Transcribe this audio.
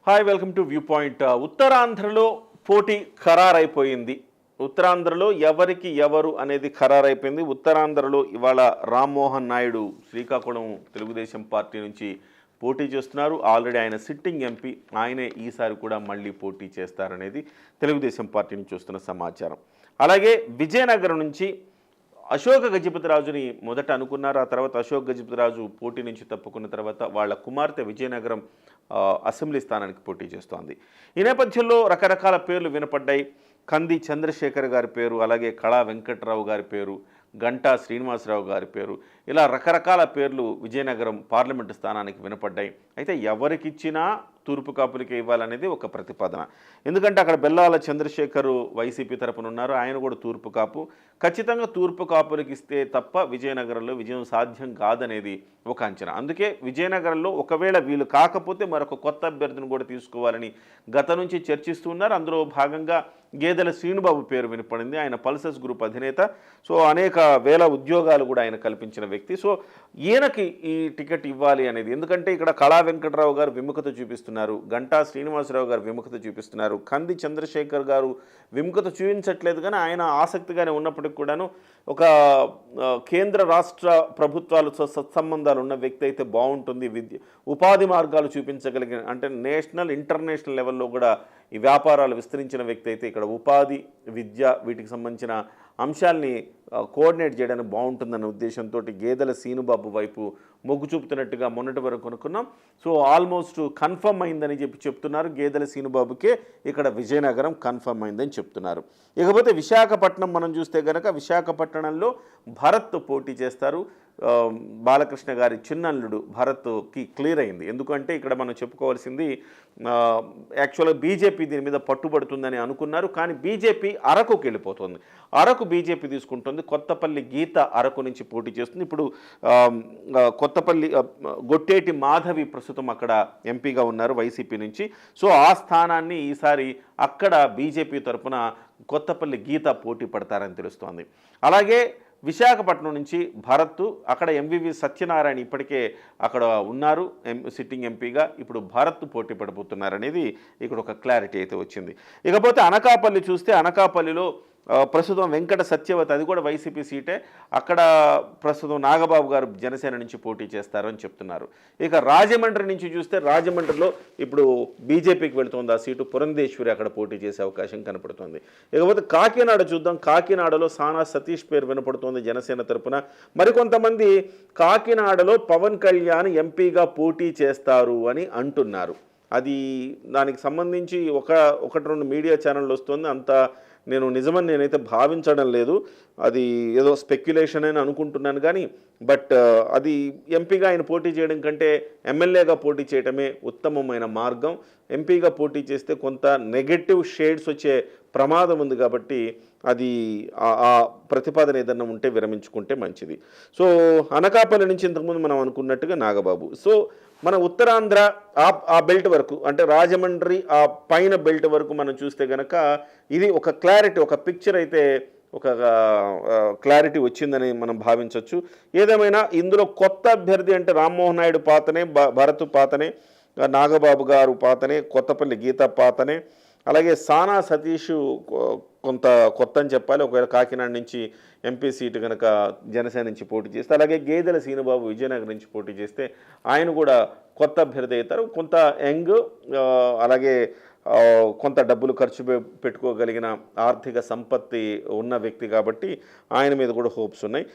Hi welcome to view point. ఉత్తరాంధ్రలో పోటీ ఖరారైపోయింది. ఉత్తరాంధ్రలో ఎవరికి ఎవరు అనేది ఖరారైపోయింది. ఉత్తరాంధ్రలో ఇవాళ రామ్మోహన్ నాయుడు శ్రీకాకుళం తెలుగుదేశం పార్టీ నుంచి పోటీ చేస్తున్నారు. ఆల్రెడీ ఆయన సిట్టింగ్ ఎంపీ. ఆయనే ఈసారి కూడా మళ్ళీ పోటీ చేస్తారనేది తెలుగుదేశం పార్టీ నుంచి వస్తున్న సమాచారం. అలాగే విజయనగరం నుంచి అశోక గజపతిరాజుని మొదట అనుకున్నారు. ఆ తర్వాత అశోక్ గజపతిరాజు పోటీ నుంచి తప్పుకున్న తర్వాత వాళ్ళ కుమార్తె విజయనగరం అసెంబ్లీ స్థానానికి పోటీ చేస్తోంది. ఈ నేపథ్యంలో రకరకాల పేర్లు వినపడ్డాయి. కంది చంద్రశేఖర్ గారి పేరు, అలాగే కళా వెంకట్రావు గారి పేరు, గంటా శ్రీనివాసరావు గారి పేరు, ఇలా రకరకాల పేర్లు విజయనగరం పార్లమెంటు స్థానానికి వినపడ్డాయి. అయితే ఎవరికిచ్చినా తూర్పు కాపులకే ఇవ్వాలనేది ఒక ప్రతిపాదన. ఎందుకంటే అక్కడ బెల్లాల చంద్రశేఖర్ వైసీపీ తరపున ఉన్నారు. ఆయన కూడా తూర్పు కాపు. ఖచ్చితంగా తూర్పు కాపులకి ఇస్తే తప్ప విజయనగరంలో విజయం సాధ్యం కాదనేది ఒక అంచనా. అందుకే విజయనగరంలో ఒకవేళ వీళ్ళు కాకపోతే మరొక కొత్త అభ్యర్థిని కూడా తీసుకోవాలని గత నుంచి చర్చిస్తున్నారు. అందులో భాగంగా గేదెల శ్రీనుబాబు పేరు వినపడింది. ఆయన పల్సస్ గ్రూప్ అధినేత. సో అనేక వేల ఉద్యోగాలు కూడా ఆయన కల్పించిన వ్యక్తి. సో ఈయనకి ఈ టికెట్ ఇవ్వాలి అనేది. ఎందుకంటే ఇక్కడ కళా వెంకటరావు గారు విముఖత చూపిస్తున్నారు, గంటా శ్రీనివాసరావు గారు విముఖత చూపిస్తున్నారు, కంది చంద్రశేఖర్ గారు విముఖత చూపించట్లేదు. కానీ ఆయన ఆసక్తిగానే ఉన్నప్పటికీ కూడాను ఒక కేంద్ర రాష్ట్ర ప్రభుత్వాలతో సత్సంబంధాలు ఉన్న వ్యక్తి అయితే బాగుంటుంది. ఉపాధి మార్గాలు చూపించగలిగిన, అంటే నేషనల్ ఇంటర్నేషనల్ లెవెల్లో కూడా ఈ వ్యాపారాలు విస్తరించిన వ్యక్తి అయితే ఇక్కడ ఉపాధి, విద్య, వీటికి సంబంధించిన అంశాల్ని కోఆర్డినేట్ చేయడానికి బాగుంటుందన్న ఉద్దేశంతో గేదెల సీనుబాబు వైపు మొగ్గు చూపుతున్నట్టుగా మొన్నటి వరకు అనుకున్నాం. సో ఆల్మోస్ట్ కన్ఫర్మ్ అయిందని చెప్తున్నారు. గేదెల సీనుబాబుకే ఇక్కడ విజయనగరం కన్ఫర్మ్ అయిందని చెప్తున్నారు. ఇకపోతే విశాఖపట్నం మనం చూస్తే కనుక విశాఖపట్నంలో భరత్ పోటీ చేస్తారు. బాలకృష్ణ గారి చిన్నల్లుడు భరత్కి క్లియర్ అయింది. ఎందుకంటే ఇక్కడ మనం చెప్పుకోవాల్సింది యాక్చువల్గా బీజేపీ దీని మీద పట్టుబడుతుందని అనుకున్నారు. కానీ బీజేపీ అరకుకి వెళ్ళిపోతుంది. అరకు బీజేపీ తీసుకుంటుంది. కొత్తపల్లి గీత అరకు నుంచి పోటీ చేస్తుంది. ఇప్పుడు కొత్తపల్లి గొట్టేటి మాధవి ప్రస్తుతం అక్కడ ఎంపీగా ఉన్నారు వైసీపీ నుంచి. సో ఆ స్థానాన్ని ఈసారి అక్కడ బీజేపీ తరఫున కొత్తపల్లి గీత పోటీ పడతారని తెలుస్తోంది. అలాగే విశాఖపట్నం నుంచి భరత్, అక్కడ ఎంవివి సత్యనారాయణ ఇప్పటికే అక్కడ ఉన్నారు సిట్టింగ్ ఎంపీగా. ఇప్పుడు భరత్ పోటీ పడిపోతున్నారనేది ఇక్కడ ఒక క్లారిటీ అయితే వచ్చింది. ఇకపోతే అనకాపల్లి చూస్తే అనకాపల్లిలో ప్రస్తుతం వెంకట సత్యవతి, అది కూడా వైసీపీ సీటే. అక్కడ ప్రస్తుతం నాగబాబు గారు జనసేన నుంచి పోటీ చేస్తారు అని చెప్తున్నారు. ఇక రాజమండ్రి నుంచి చూస్తే రాజమండ్రిలో ఇప్పుడు బీజేపీకి వెళుతుంది ఆ సీటు. పురంధేశ్వరి అక్కడ పోటీ చేసే అవకాశం కనపడుతుంది. ఇకపోతే కాకినాడ చూద్దాం. కాకినాడలో సానా సతీష్ పేరు వినపడుతోంది జనసేన తరపున. మరికొంతమంది కాకినాడలో పవన్ కళ్యాణ్ ఎంపీగా పోటీ చేస్తారు అని అంటున్నారు. అది దానికి సంబంధించి ఒకటి రెండు మీడియా ఛానళ్ళు వస్తుంది. అంత నిజమని నేనైతే భావించడం లేదు. అది ఏదో స్పెక్యులేషన్ అని అనుకుంటున్నాను. కానీ బట్ అది ఎంపీగా ఆయన పోటీ చేయడం కంటే ఎమ్మెల్యేగా పోటీ చేయడమే ఉత్తమమైన మార్గం. ఎంపీగా పోటీ చేస్తే కొంత నెగటివ్ షేడ్స్ వచ్చే ప్రమాదం ఉంది. కాబట్టి అది ఆ ప్రతిపాదన ఏదన్నా ఉంటే విరమించుకుంటే మంచిది. సో అనకాపల్లి నుంచి ఇంతకుముందు మనం అనుకున్నట్టుగా నాగబాబు. సో మన ఉత్తరాంధ్ర ఆ బెల్ట్ వరకు, అంటే రాజమండ్రి ఆ పైన బెల్ట్ వరకు మనం చూస్తే కనుక ఇది ఒక క్లారిటీ, ఒక పిక్చర్ అయితే ఒక క్లారిటీ వచ్చిందని మనం భావించవచ్చు. ఏదేమైనా ఇందులో కొత్త అభ్యర్థి అంటే రామ్మోహన్ నాయుడు పాతనే, భరత్ పాతనే, నాగబాబు గారు పాతనే, కొత్తపల్లి గీత పాతనే, అలాగే సానా సతీష్ కొంత కొత్త అని చెప్పాలి. ఒకవేళ కాకినాడ నుంచి ఎంపీ సీటు కనుక జనసేన నుంచి పోటీ చేస్తే, అలాగే గేదెల సీనుబాబు విజయనగరం నుంచి పోటీ చేస్తే ఆయన కూడా కొత్త అభ్యర్థి అవుతారు. కొంత యంగ్, అలాగే కొంత డబ్బులు ఖర్చు పెట్టుకోగలిగిన ఆర్థిక సంపత్తి ఉన్న వ్యక్తి కాబట్టి ఆయన మీద కూడా హోప్స్ ఉన్నాయి.